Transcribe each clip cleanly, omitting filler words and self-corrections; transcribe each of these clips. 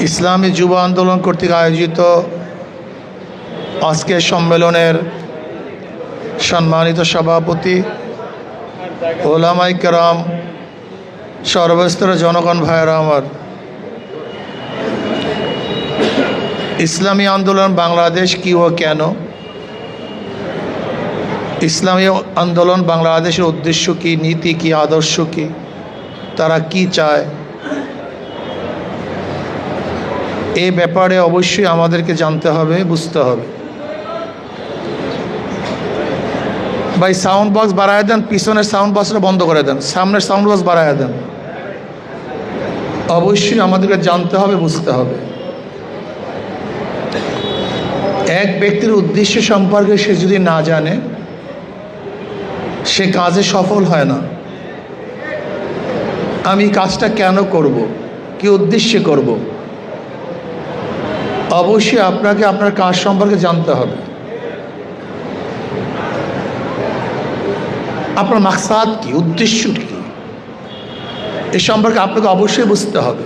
ইসলামী যুব আন্দোলন কর্তৃক আয়োজিত আজকের সম্মেলনের সম্মানিত সভাপতি, ওলামায়ে কেরাম, সর্বস্তরের জনগণ ভাইয়েরা আমার, ইসলামী আন্দোলন বাংলাদেশ কি ও কেন, ইসলামী আন্দোলন বাংলাদেশের উদ্দেশ্য কি, নীতি কি, আদর্শ কি, তারা কি চায়, এই ব্যাপারে অবশ্যই আমাদেরকে জানতে হবে, বুঝতে হবে। ভাই সাউন্ড বক্স বাড়ায় দেন, পিছনের সাউন্ড বক্সটা বন্ধ করে দেন, সামনের সাউন্ড বক্স বাড়ায় দেন। অবশ্যই আমাদেরকে জানতে হবে, বুঝতে হবে। এক ব্যক্তির উদ্দেশ্য সম্পর্কে সে যদি না জানে, সে কাজে সফল হয় না। আমি কাজটা কেন করব, কি উদ্দেশ্যে করব, অবশ্যই আপনাকে আপনার কাজ সম্পর্কে জানতে হবে। আপনার মাকসাদ কি, উদ্দেশ্য কি, এ সম্পর্কে আপনাকে অবশ্যই বুঝতে হবে।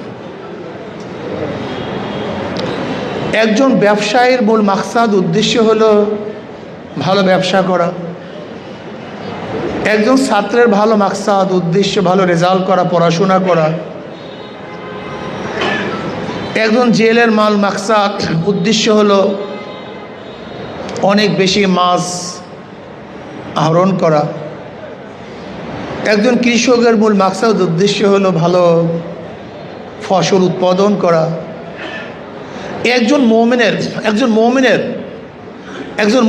একজন ব্যবসায়ীর মূল মাকসাদ, উদ্দেশ্য হলো ভালো ব্যবসা করা। একজন ছাত্রের ভালো মাকসাদ, উদ্দেশ্য ভালো রেজাল্ট করা, পড়াশোনা করা। একজন জেলের মাকসাদ, উদ্দেশ্য হলো অনেক বেশি মাছ আহরণ করা। একজন কৃষকের মূল মাকসাদ, উদ্দেশ্য হলো ভালো ফসল উৎপাদন করা। একজন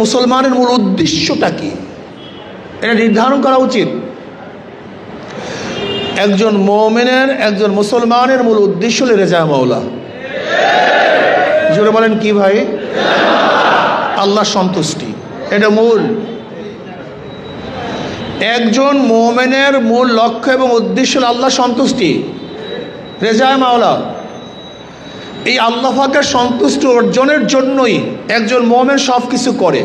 মুসলমানের মূল উদ্দেশ্যটা কি, এটা নির্ধারণ করা উচিত। একজন মুসলমানের মূল উদ্দেশ্য হলো রেজা মাওলা। জোরে বলেন কি ভাই? আল্লাহ সন্তুষ্টি, এটা মূল। একজন মুমিনের মূল লক্ষ্য এবং উদ্দেশ্য হলো আল্লাহ সন্তুষ্টি, রেজা মাওলা। এই আল্লাহ পাকের সন্তুষ্টি অর্জনের জন্যই একজন মুমিন সব কিছু করে।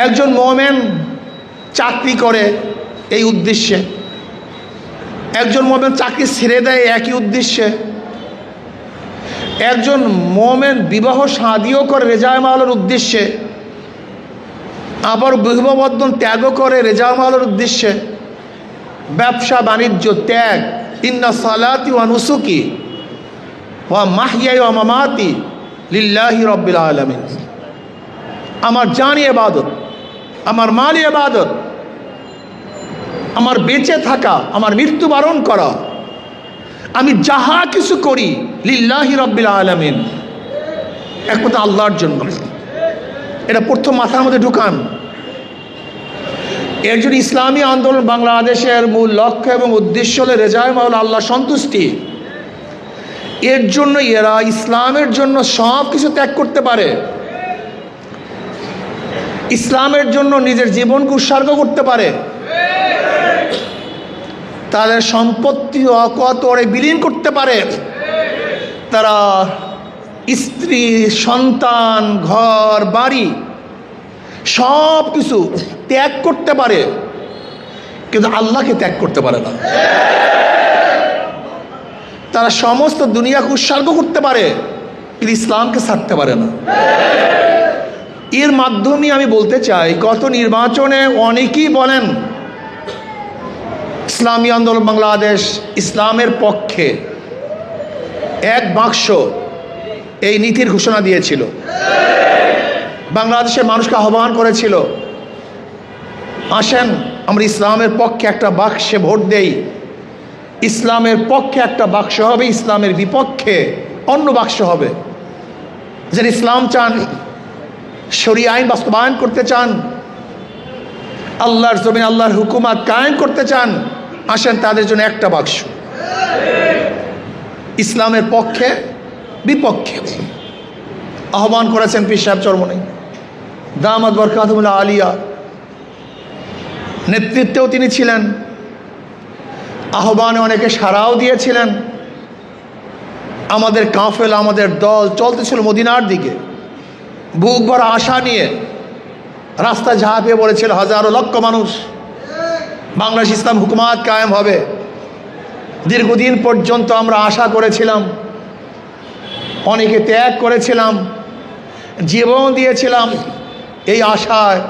একজন মুমিন চাকরি করে এই উদ্দেশ্যে, একজন মুমিন চাকরি ছেড়ে দেয় একই উদ্দেশ্যে, একজন মুমিন বিবাহ শাদিও করে রেজা মাওলার উদ্দেশ্যে, আবার বিবাহ বন্ধন ত্যাগও করে রেজা মাওলার উদ্দেশ্যে। ব্যবসা বাণিজ্য ত্যাগ, ইন্না সালাতি ওয়া নুসুকি ওয়া মাহইয়াই ওয়া মামাতি লিল্লাহি রাব্বিল আলামিন। আমার জানি ইবাদত, আমার মালি ইবাদত, আমার বেঁচে থাকা, আমার মৃত্যুবরণ করা, আমি যাহা কিছু করি লিল্লাহি রাব্বিল আলামিন, একমাত্র আল্লাহর জন্য। এটা প্রথম মাথার মধ্যে ঢুকান। এর জন্য ইসলামী আন্দোলন বাংলাদেশের মূল লক্ষ্য এবং উদ্দেশ্য হলো রেজায়ে মাওলা, আল্লাহ সন্তুষ্টি। এর জন্য এরা ইসলামের জন্য সব কিছু ত্যাগ করতে পারে, ইসলামের জন্য নিজের জীবনকে উৎসর্গ করতে পারে, তাদের সম্পত্তি অকতরে বিলীন করতে পারে, তারা স্ত্রী, সন্তান, ঘর বাড়ি সব কিছু ত্যাগ করতে পারে, কিন্তু আল্লাহকে ত্যাগ করতে পারে না। তারা সমস্ত দুনিয়াকে উৎসর্গ করতে পারে, কিন্তু ইসলামকে ছাড়তে পারে না। এর মাধ্যমে আমি বলতে চাই, গত নির্বাচনে অনেকেই বলেন ইসলামী আন্দোলন বাংলাদেশ ইসলামের পক্ষে, এক বাক্স এই নীতির ঘোষণা দিয়েছিল, বাংলাদেশের মানুষকে আহ্বান করেছিল, আসেন আমরা ইসলামের পক্ষে একটা বাক্সে ভোট দেই। ইসলামের পক্ষে একটা বাক্স হবে, ইসলামের বিপক্ষে অন্য বাক্স হবে। যারা ইসলাম চান, শরীয়ত আইন বাস্তবায়ন করতে চান, আল্লাহর জমিনে আল্লাহর হুকুমত কায়েম করতে চান, আসেন তাদের জন্য একটা বাক্স, ইসলামের পক্ষে বিপক্ষে। আহ্বান করেছেন পীর সাহেব চরমনে দামাত বরকাতুহুল আলিয়া, নেতৃত্বেও তিনি ছিলেন। আহ্বানে অনেকে সাড়াও দিয়েছিলেন। আমাদের কাফেলা, আমাদের দল চলতেছিল মদিনার দিকে, বুক ভরা আশা নিয়ে রাস্তা ঝাঁপিয়ে পড়েছিল হাজারো লক্ষ মানুষ। বাংলাদেশ ইসলাম হুকুমাত কায়েম হবে, দীর্ঘদিন পর্যন্ত আমরা আশা করেছিলাম, অনেকে ত্যাগ করেছিলাম, জীবন দিয়েছিলাম এই আশায়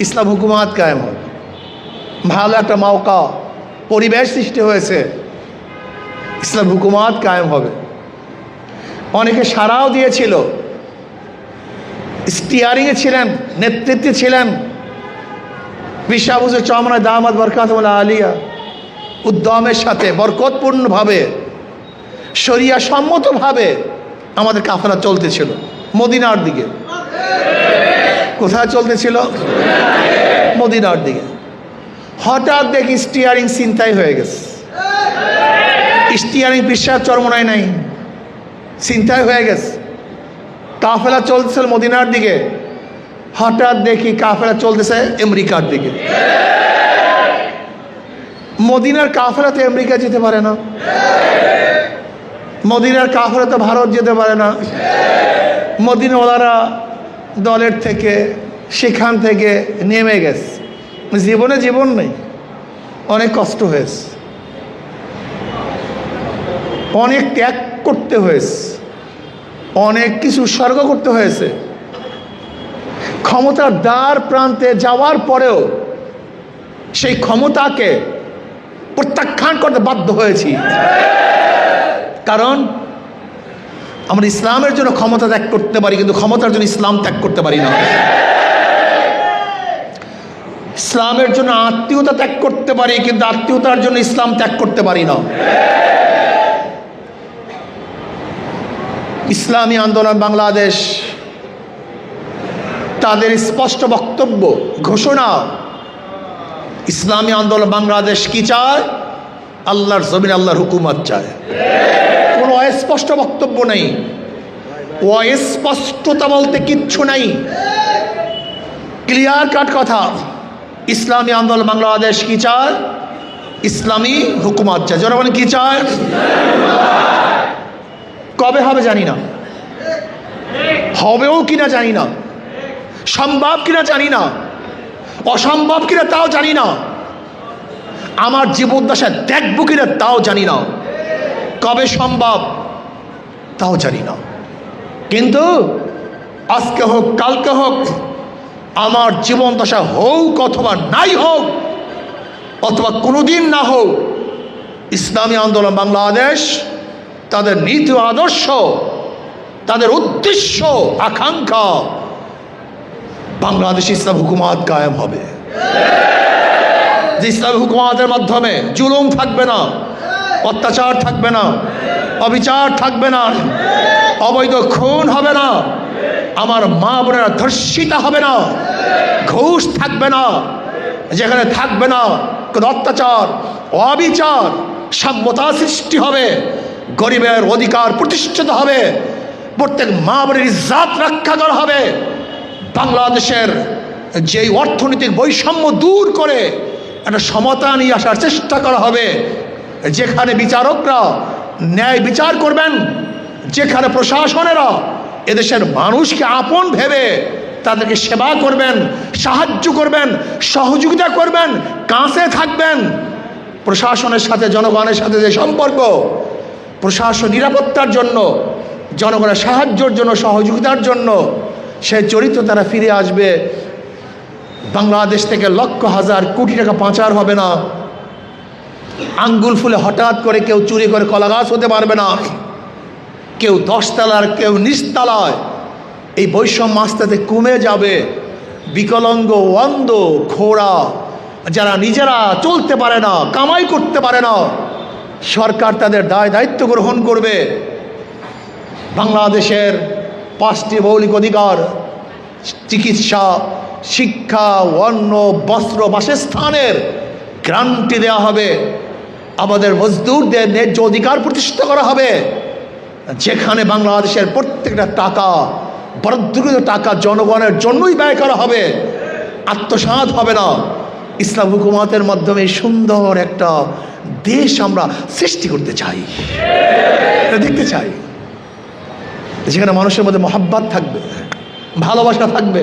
ইসলাম হুকুমাত কায়েম হবে। ভালো একটা মৌকা, পরিবেশ সৃষ্টি হয়েছে, ইসলাম হুকুমাত কায়েম হবে। অনেকে সাড়াও দিয়েছিল, স্টিয়ারিংয়ে ছিলেন, নেতৃত্বে ছিলেন। বিশ্বাবুজুর চমনা দামাত বরকাতুল্লাহ আলিয়া উদ্যমের সাথে বরকতপূর্ণভাবে শরিয়া সম্মতভাবে আমাদের কাফেলা চলতেছিল মদিনার দিকে। কোথায় চলতেছিল? মদিনার দিকে। হঠাৎ দেখি স্টিয়ারিং ছিনতাই হয়ে গেছে। স্টিয়ারিং বিশ্বাস চরমনায় নাই, ছিনতাই হয়ে গেছে। কাফেলা চলতেছিল মদিনার দিকে, হঠাৎ দেখি কাফেলা চলতেছে আমেরিকার দিকে। মদিনার কাফেলাতে আমেরিকা যেতে পারে না, মদিনার কাফেলাতে ভারত যেতে পারে না। মদিনাওয়ালারা দলের থেকে সেখান থেকে নেমে গেছে। জীবনে জীবন নেই, অনেক কষ্ট হয়েছে, অনেক ত্যাগ করতে হয়েছে, অনেক কিছু উৎসর্গ করতে হয়েছে। ক্ষমতার দ্বার প্রান্তে যাওয়ার পরেও সেই ক্ষমতাকে প্রত্যাখ্যান করতে বাধ্য হয়েছি। কারণ আমরা ইসলামের জন্য ক্ষমতা ত্যাগ করতে পারি, কিন্তু ক্ষমতার জন্য ইসলাম ত্যাগ করতে পারি না। ইসলামের জন্য আত্মীয়তা ত্যাগ করতে পারি, কিন্তু আত্মীয়তার জন্য ইসলাম ত্যাগ করতে পারি না। ইসলামী আন্দোলন বাংলাদেশ তাদের স্পষ্ট বক্তব্য, ঘোষণা, ইসলামী আন্দোলন বাংলাদেশ কি চায়? আল্লাহর জমিন আল্লাহর হুকুমত চায়। কোনো অস্পষ্ট বক্তব্য নেই, অস্পষ্টতা বলতে কিচ্ছু নাই, ক্লিয়ার কাট কথা। ইসলামী আন্দোলন বাংলাদেশ কি চায়? ইসলামী হুকুমত চায়। জনগণ কি চায়? কবে হবে জানি না, হবেও কিনা জানি না, সম্ভব কিনা জানি না, অসম্ভব কিনা তাও জানি না, আমার জীবদ্দশায় দেখব কিনা তাও জানি না, কবে সম্ভব তাও জানি না। কিন্তু আজকে হোক কালকে হোক, আমার জীবন দশা হোক অথবা নাই হোক, অথবা কোনোদিন না হোক, ইসলামী আন্দোলন বাংলাদেশ তাদের নীতি আদর্শ, তাদের উদ্দেশ্য আকাঙ্ক্ষা, বাংলাদেশ ইসলাম হুকুমাত কায়েম হবে। যে ইসলাম হুকুমাতের মাধ্যমে জুলুম থাকবে না, অত্যাচার থাকবে না, অবিচার থাকবে না, অবৈধ খুন হবে না, আমার মা বোনেরা ধর্ষিতা হবে না, ঘুষ থাকবে না, যেখানে থাকবে না কোনো অত্যাচার, অবিচার, সাম্যতা সৃষ্টি হবে, গরিবের অধিকার প্রতিষ্ঠিত হবে, প্রত্যেক মা বোনের ইজ্জত রক্ষা করা হবে। বাংলাদেশের যেই অর্থনৈতিক বৈষম্য দূর করে একটা সমতা নিয়ে আসার চেষ্টা করা হবে, যেখানে বিচারকরা ন্যায় বিচার করবেন, যেখানে প্রশাসনেরা এদেশের মানুষকে আপন ভেবে তাদেরকে সেবা করবেন, সাহায্য করবেন, সহযোগিতা করবেন, কাছে থাকবেন। প্রশাসনের সাথে জনগণের সাথে যে সম্পর্ক, প্রশাসন নিরাপত্তার জন্য, জনগণের সাহায্যের জন্য, সহযোগিতার জন্য, সেই চরিত্র তারা ফিরে আসবে। বাংলাদেশ থেকে লক্ষ হাজার কোটি টাকা পাচার হবে না, আঙ্গুল ফুলে হঠাৎ করে কেউ চুরি করে কলা গাছ হতে পারবে না, কেউ 10 তলার কেউ নিচতলায়। এই বৈষম্য আস্তে আস্তে কমে যাবে। বিকলাঙ্গ, অন্ধ, খোড়া, যারা নিজেরা চলতে পারে না, কামাই করতে পারে না, সরকার তাদের দায়িত্ব গ্রহণ করবে। বাংলাদেশের 5টি মৌলিক অধিকার, চিকিৎসা, শিক্ষা, অন্ন, বস্ত্র, বাসস্থানের গ্যারান্টি দেওয়া হবে। আমাদের মজদুরদের ন্যায্য অধিকার প্রতিষ্ঠিত করা হবে। যেখানে বাংলাদেশের প্রত্যেকটা টাকা, বরাদ্দকৃত টাকা জনগণের জন্যই ব্যয় করা হবে, আত্মসাৎ হবে না। ইসলাম হুকুমাতের মাধ্যমে সুন্দর একটা দেশ আমরা সৃষ্টি করতে চাই, দেখতে চাই, যেখানে মানুষের মধ্যে মহাব্বত থাকবে, ভালোবাসা থাকবে,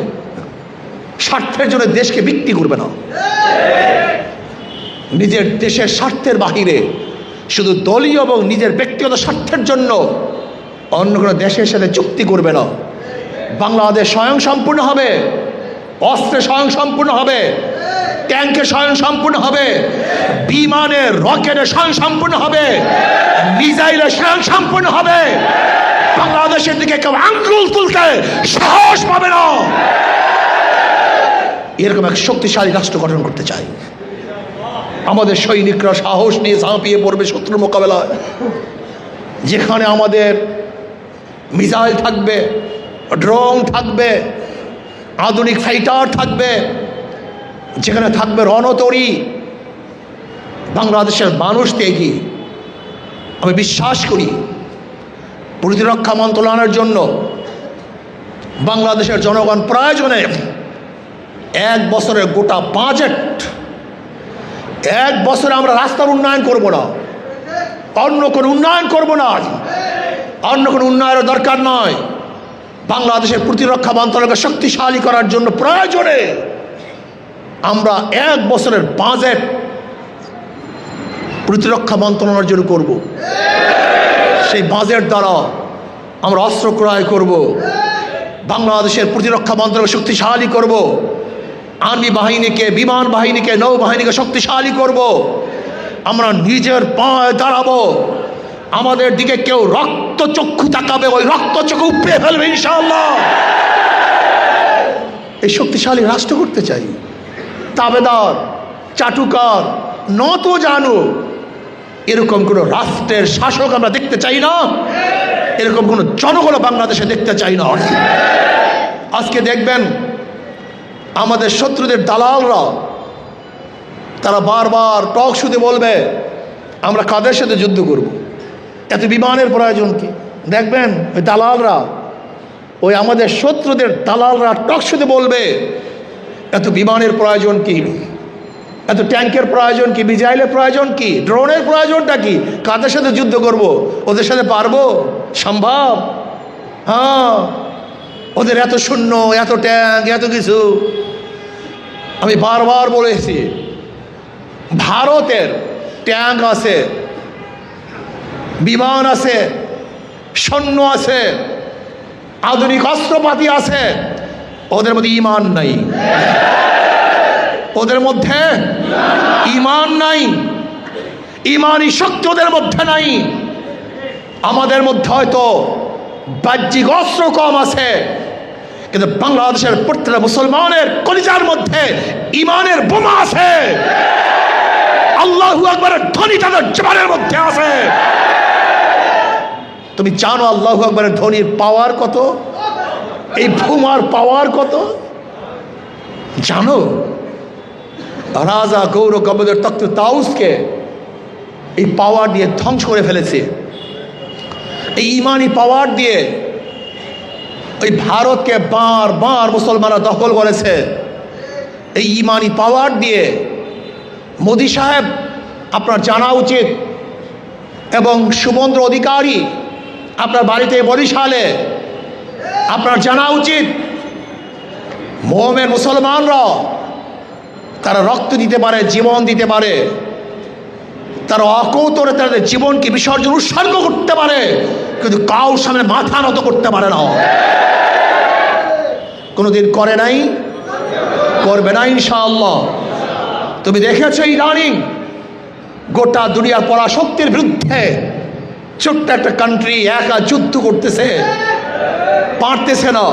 স্বার্থের জন্য দেশকে বিক্রি করবে না, নিজের দেশের স্বার্থের বাহিরে শুধু দলীয় এবং নিজের ব্যক্তিগত স্বার্থের জন্য অন্য কোনো দেশের সাথে চুক্তি করবে না। বাংলাদেশ স্বয়ংসম্পূর্ণ হবে, অস্ত্রে স্বয়ংসম্পূর্ণ হবে, ট্যাঙ্কে স্বয়ংসম্পূর্ণ হবে, বিমানে রকেটে স্বয়ংসম্পূর্ণ হবে, মিসাইলে স্বয়ংসম্পূর্ণ হবে। বাংলাদেশের দিকে কেউ আঙ্গুল তুলতে সাহস পাবে না। এরকম এক শক্তিশালী রাষ্ট্র গঠন করতে চাই। আমাদের সৈনিকরা সাহস নিয়ে ঝাঁপিয়ে পড়বে শত্রুর মোকাবেলায়, যেখানে আমাদের মিসাইল থাকবে, ড্রোন থাকবে, আধুনিক ফাইটার থাকবে, যেখানে থাকবে রণতরী। বাংলাদেশের মানুষ ত্যাগী। আমি বিশ্বাস করি প্রতিরক্ষা মন্ত্রণালয়ের জন্য বাংলাদেশের জনগণ প্রয়োজনে 1 বছরের গোটা বাজেট, 1 বছরে আমরা রাস্তার উন্নয়ন করব না, অন্য কোনো উন্নয়ন করব না, অন্য কোনো উন্নয়নের দরকার নয়। বাংলাদেশের প্রতিরক্ষা মন্ত্রণালয়কে শক্তিশালী করার জন্য প্রয়োজনে আমরা 1 বছরের বাজেট প্রতিরক্ষা মন্ত্রণালয়ের জন্য করব। সেই বাজেট দ্বারা আমরা অস্ত্র ক্রয় করব, বাংলাদেশের প্রতিরক্ষা মন্ত্রণালয় শক্তিশালী করব, আর্মি বাহিনীকে, বিমান বাহিনীকে, নৌবাহিনীকে শক্তিশালী করব। আমরা নিজের পায়ে দাঁড়াবো। আমাদের দিকে কেউ রক্ত চক্ষু তাকাবে, ওই রক্ত চক্ষু উপড়ে ফেলবে ইনশাআল্লাহ। এই শক্তিশালী রাষ্ট্র করতে চাই। তাবেদার, চাটুকার, নত জানু এরকম কোনো রাষ্ট্রের শাসক আমরা দেখতে চাই না। এরকম কোনো জনগণ বাংলাদেশে দেখতে চাই না। আজকে দেখবেন আমাদের শত্রুদের দালালরা, তারা বারবার টক শুতে বলবে আমরা কাদের সাথে যুদ্ধ করব, এত বিমানের প্রয়োজন কি? দেখবেন ওই দালালরা, ওই আমাদের শত্রুদের দালালরা টক শুতে বলবে এত বিমানের প্রয়োজন কি, এত ট্যাঙ্কের প্রয়োজন কি, মিসাইলের প্রয়োজন কি, ড্রোনের প্রয়োজনটা কি, কাদের সাথে যুদ্ধ করব, ওদের সাথে পারবো? সম্ভব? হ্যাঁ, ওদের এত শূন্য, এত ট্যাঙ্ক, এত কিছু। আমি বারবার বলেছি ভারতের ট্যাঙ্ক আছে, বিমান আছে, সৈন্য আছে, আধুনিক অস্ত্রপাতি আছে, ওদের মধ্যে ঈমান নাই। ওদের মধ্যে ঈমান নাই, ঈমানি শক্তি ওদের মধ্যে নাই। আমাদের মধ্যে হয়তো বাহ্যিক অস্ত্র কম আছে, কিন্তু বাংলাদেশের প্রত্যেকটা মুসলমানের কলিজার মধ্যে ঈমানের বোমা আছে। আল্লাহু আকবারের ধ্বনি তাদের জীবনের মধ্যে আছে। তুমি জানো আল্লাহু আকবারের ধ্বনির পাওয়ার কত, এই বোমার পাওয়ার কত জানো? রাজা গৌর গবদের তখ্ত তাউসকে এই পাওয়ার দিয়ে ধ্বংস করে ফেলেছে। এই ইমানি পাওয়ার দিয়ে ওই ভারতকে বারবার মুসলমানরা দখল করেছে। এই ইমানি পাওয়ার দিয়ে মোদি সাহেব আপনার জানা উচিত, এবং শুভেন্দু অধিকারী আপনার বাড়িতে বরিশালে আপনার জানা উচিত, মোহামের মুসলমানরা তারা রক্ত দিতে পারে, জীবন দিতে পারে, তারা অকৌতরে তাদের জীবনকে বিসর্জন উৎসর্গ করতে পারে, কিন্তু কাউর সামনে মাথা নত করতে পারে না। কোনোদিন করে নাই, করবে না ইনশাআল্লাহ। তুমি দেখেছো ইদানিং গোটা দুনিয়ার পরাশক্তির বিরুদ্ধে ছোট্ট একটা কান্ট্রি একা যুদ্ধ করতেছে, পারতেছে না।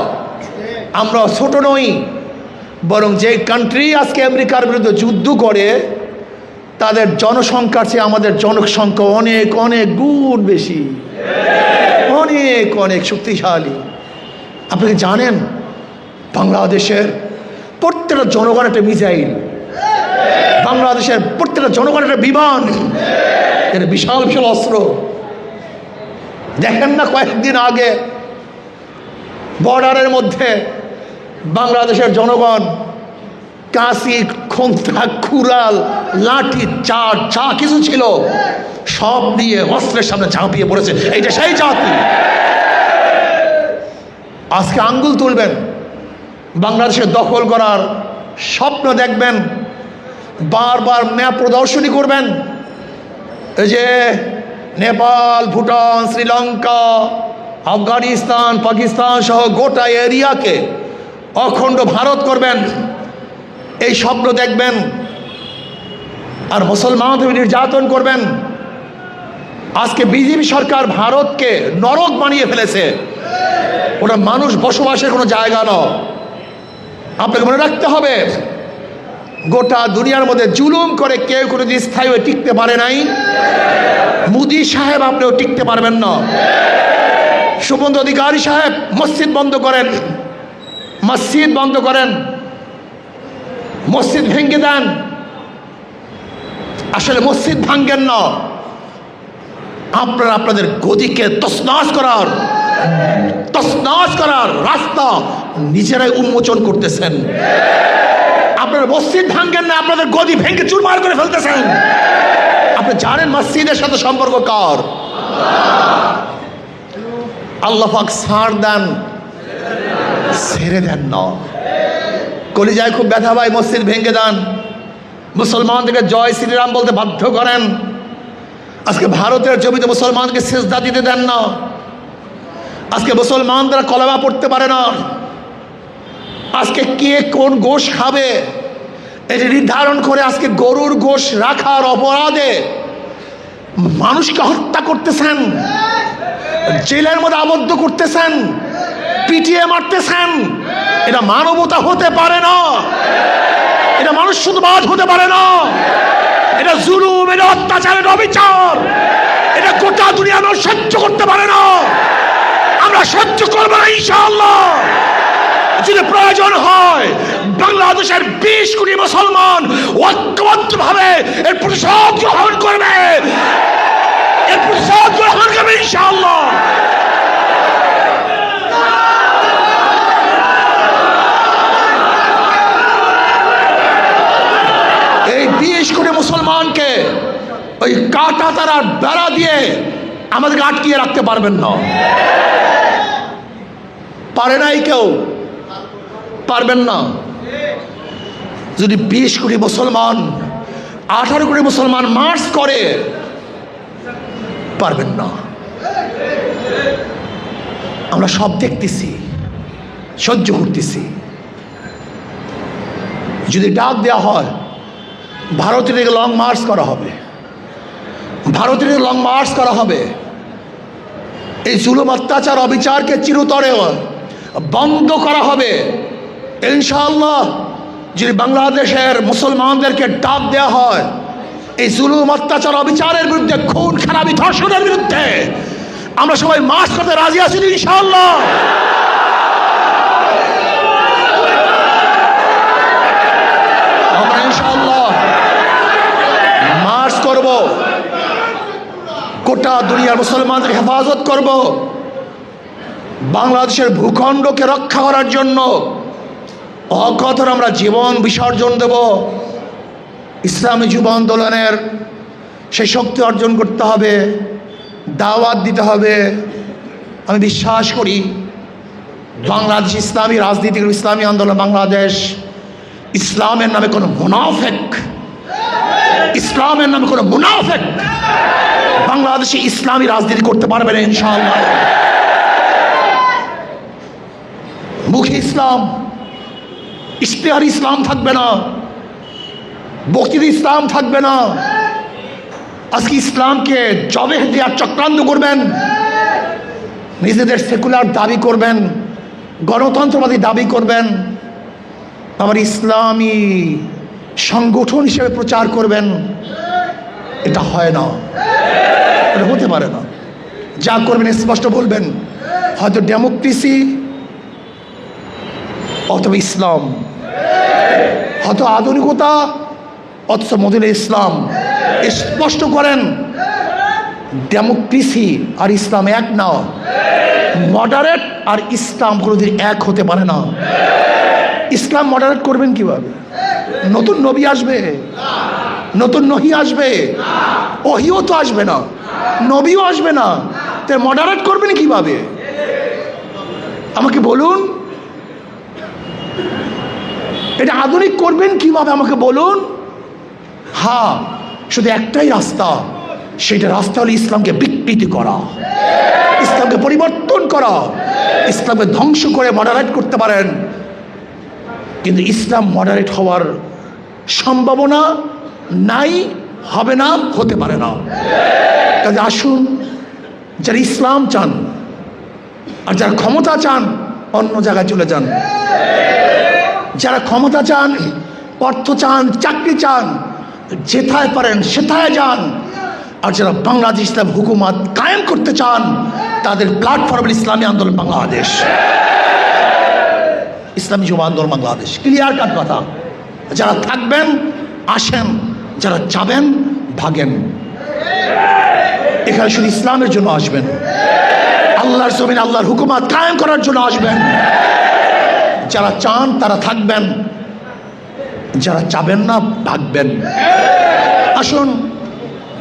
আমরা ছোট নই, বরং যে কান্ট্রি আজকে আমেরিকার বিরুদ্ধে যুদ্ধ করে তাদের জনসংখ্যার চেয়ে আমাদের জনসংখ্যা অনেক অনেক গুণ বেশি, অনেক অনেক শক্তিশালী। আপনি কি জানেন বাংলাদেশের প্রত্যেকটা জনগণ একটা মিসাইল, বাংলাদেশের প্রত্যেকটা জনগণ একটা বিমান, এটা বিশাল বিশাল অস্ত্র। দেখেন না কয়েকদিন আগে বর্ডারের মধ্যে বাংলাদেশের জনগণ কাঁচি, খোঁতা, কুড়াল, লাঠি, চার যা কিছু ছিল সব নিয়ে অস্ত্রের সামনে ঝাঁপিয়ে পড়েছে। এইটা সেই জাতি। আজকে আঙ্গুল তুলবেন, বাংলাদেশের দখল করার স্বপ্ন দেখবেন, বারবার ম্যাপ প্রদর্শনী করবেন, এই যে নেপাল, ভুটান, শ্রীলঙ্কা, আফগানিস্তান, পাকিস্তান সহ গোটা এরিয়াকে অখণ্ড ভারত করবেন, এই স্বপ্ন দেখবেন, আর মুসলমানদের নির্যাতন করবেন। আজকে বিজেপি সরকার ভারতকে নরক বানিয়ে ফেলেছে, ওটা মানুষ বসবাসের কোনো জায়গা নয়। আপনাকে মনে রাখতে হবে, গোটা দুনিয়ার মধ্যে জুলুম করে কেউ কোনোদিন স্থায়ী হয়ে টিকতে পারে নাই। মোদি সাহেব আপনিও টিকতে পারবেন না। শুভেন্দু অধিকারী সাহেব মসজিদ বন্ধ করেন, মসজিদ বন্ধ করেন, মসজিদ ভেঙে দেন। আসলে মসজিদ ভাঙ্গেন না, আপনারা আপনাদের গদিকে তছনছ করার রাস্তা নিজেরাই উন্মোচন করতেছেন। আপনারা মসজিদ ভাঙ্গেন না, আপনাদের গদি ভেঙে চুরমার করে ফেলতেছেন। আপনি জানেন মসজিদের সাথে সম্পর্ক কার? আল্লাহ পাক ছাড় দেন, ছেড়ে দেন না। কলিজায় খুব ব্যথা ভাই, মসজিদ ভেঙে দেন, মুসলমানদেরকে জয় শ্রীরাম বলতে বাধ্য করেন। আজকে ভারতের জমিতে মুসলমানকে সেজদা দিতে দেন না। আজকে মুসলমানরা কলেমা পড়তে পারে না। আজকে কে কোন গোশ খাবে এটি নির্ধারণ করে আজকে গরুর গোশ রাখার অপরাধে মানুষকে হত্যা করতেছেন, জেলের মধ্যে আবদ্ধ করতেছেন, পিটিয়ে মারতেছেন। এটা মানবতা হতে পারে না, এটা মানুষ শুধুবাদ হতে পারে না। এটা জুলুম, এটা অত্যাচার, এটা অবিচার, এটা গোটা দুনিয়া মানুষ সহ্য করতে পারে না। আমরা সহ্য করবো না ইনশাআল্লাহ। যদি প্রয়োজন হয় বাংলাদেশের 20 কোটি মুসলমান ঐক্যবদ্ধভাবে এর প্রতিশোধ গ্রহণ করবে, এর প্রতিশোধ গ্রহণ করবে ইনশাআল্লাহ। এই 20 কোটি মুসলমানকে ওই কাটা তারার বেড়া দিয়ে আমাদেরকে আটকিয়ে রাখতে পারবেন না। পারে নাই, কেউ পারবেন না। যদি 20 কোটি মুসলমান, 18 কোটি মুসলমান মার্চ করে, পারবেন না। আমরা সব দেখতেছি, সহ্য করতেছি। যদি ডাক দেওয়া হয় ভারতের দিকে লং মার্চ করা হবে, ভারতের দিকে লং মার্চ করা হবে। এই জুলুম, অত্যাচার, অবিচারকে চিরতরে বন্ধ করা হবে ইনশাআল্লাহ। যদি বাংলাদেশের মুসলমানদেরকে ডাক দেওয়া হয় এই জুলুম, অত্যাচার, অবিচারের বিরুদ্ধে, খুন খারাপি, ধর্ষণের বিরুদ্ধে, আমরা সবাই মার্চ করতে রাজি আছি ইনশাআল্লাহ। আমরা ইনশাআল্লাহ মার্চ করব, গোটা দুনিয়ার মুসলমানদের হেফাজত করব, বাংলাদেশের ভূখণ্ডকে রক্ষা করার জন্য অকথর আমরা জীবন বিসর্জন দেব। ইসলামী যুব আন্দোলনের সেই শক্তি অর্জন করতে হবে, দাওয়াত দিতে হবে। আমি বিশ্বাস করি বাংলাদেশ ইসলামী রাজনীতি, ইসলামী আন্দোলন বাংলাদেশ, ইসলামের নামে কোনো মুনাফেক, ইসলামের নামে কোনো মুনাফেক বাংলাদেশে ইসলামী রাজনীতি করতে পারবে না ইনশাআল্লাহ। মুখে ইসলাম, ইশতেহারি ইসলাম থাকবে না, বক্তৃতা ইসলাম থাকবে না। আজকে ইসলামকে জবেহ দেওয়ার চক্রান্ত করবেন, নিজেদের সেকুলার দাবি করবেন, গণতন্ত্রবাদী দাবি করবেন, আবার ইসলামী সংগঠন হিসেবে প্রচার করবেন। এটা হয় না, এটা হতে পারে না। যা করবেন স্পষ্ট বলবেন, হয়তো ডেমোক্রেসি অথবা ইসলাম, হয়তো আধুনিকতা অথচ মদিনা ইসলাম। স্পষ্ট করেন ডেমোক্রেসি আর ইসলাম এক না, মডারেট আর ইসলাম কোনোদিন এক হতে পারে না। ইসলাম মডারেট করবেন কিভাবে? নতুন নবী আসবে, নতুন নহি আসবে, ওহিও তো আসবে না, নবীও আসবে না, তো মডারেট করবেন কিভাবে? আমাকে বলুন, এটা আধুনিক করবেন কিভাবে আমাকে বলুন। হ্যাঁ, শুধু একটাই রাস্তা, সেটা রাস্তা হলো ইসলামকে বিকৃতি করা, ইসলামকে পরিবর্তন করা, ইসলামকে ধ্বংস করে মডারেট করতে পারেন, কিন্তু ইসলাম মডারেট হওয়ার সম্ভাবনা নাই, হবে না, হতে পারে না। কাজে আসুন, যারা ইসলাম চান আর যারা ক্ষমতা চান অন্য জায়গায় চলে যান। যারা ক্ষমতা চান, অর্থ চান, চাকরি চান, যেথায় পারেন সেথায় যান। আর যারা বাংলাদেশ ইসলাম হুকুমত কায়েম করতে চান তাদের প্ল্যাটফর্ম ইসলামী আন্দোলন বাংলাদেশ, ইসলামী যুব আন্দোলন বাংলাদেশ। ক্লিয়ার কাট কথা। যারা থাকবেন আসেন, যারা যাবেন ভাগেন। এখানে শুধু ইসলামের জন্য আসবেন, আল্লাহর জমিন আল্লাহর হুকুমত কায়েম করার জন্য আসবেন। যারা চান তারা থাকবেন, যারা চাবেন না ভাগবেন। আসুন,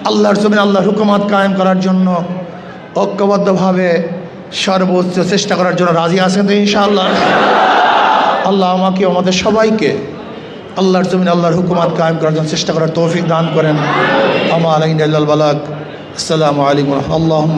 আল্লাহর জমিন আল্লাহর হুকুমত কায়েম করার জন্য ঐক্যবদ্ধভাবে সর্বোচ্চ চেষ্টা করার জন্য রাজি আছেন তো ইনশাআল্লাহ? আল্লাহ আমাকে আমাদের সবাইকে আল্লাহর জমিন আল্লাহর হুকুমত কায়েম করার জন্য চেষ্টা করার তৌফিক দান করেন। আমা আলাইনা ইল্লাল বালাগ। আসসালামু আলাইকুম। আল্লাহুম্মা